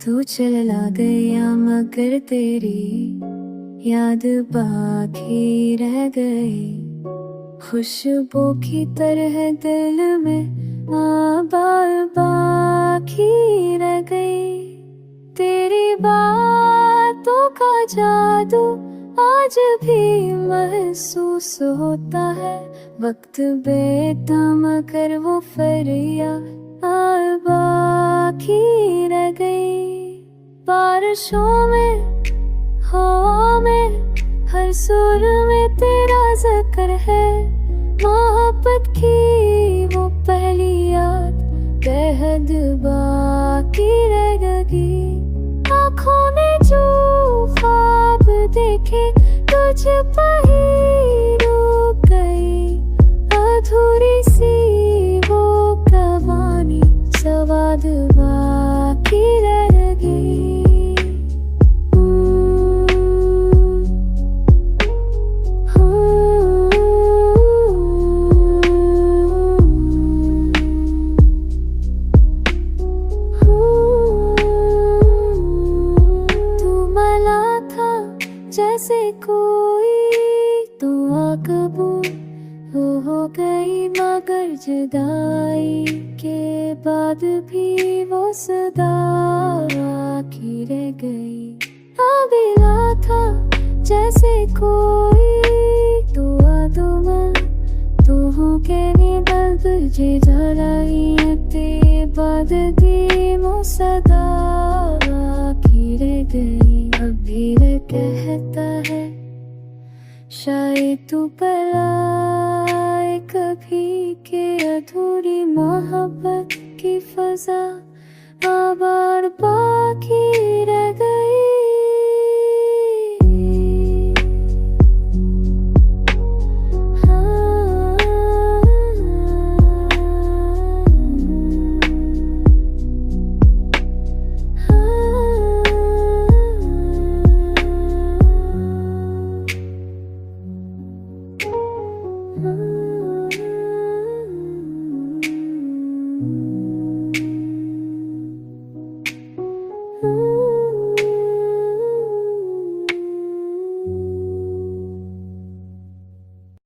तू चला गया मगर तेरी याद बाकी रह गई, खुशबू की तरह दिल में आबाद बाकी रह गई। तेरी बातों का जादू आज भी महसूस होता है, वक्त बेटा मगर वो फरियाद बाकी रह गई। बारिशों में हवा में हर सुर में तेरा जिक्र है, मोहब्बत की वो पहली याद बेहद बाकी रह गई। आँखों ने जो ख्वाब देखे तुझ पर ही रुक गई, अधूरी सी वो कहानी सवाद बाकी रह गई। जैसे कोई दुआ कबूल हो गई, मगर जुदाई के बाद भी वो सदा बाकी रह गई। अबेला था जैसे कोई दुआ तो हो के बद जे जलाई ते बाद दी वो सदा बाकी रह गई। अभी कहता है शायद तू पलाए कभी के, अधूरी मोहब्बत की फजा आबाद बाकी रह गई।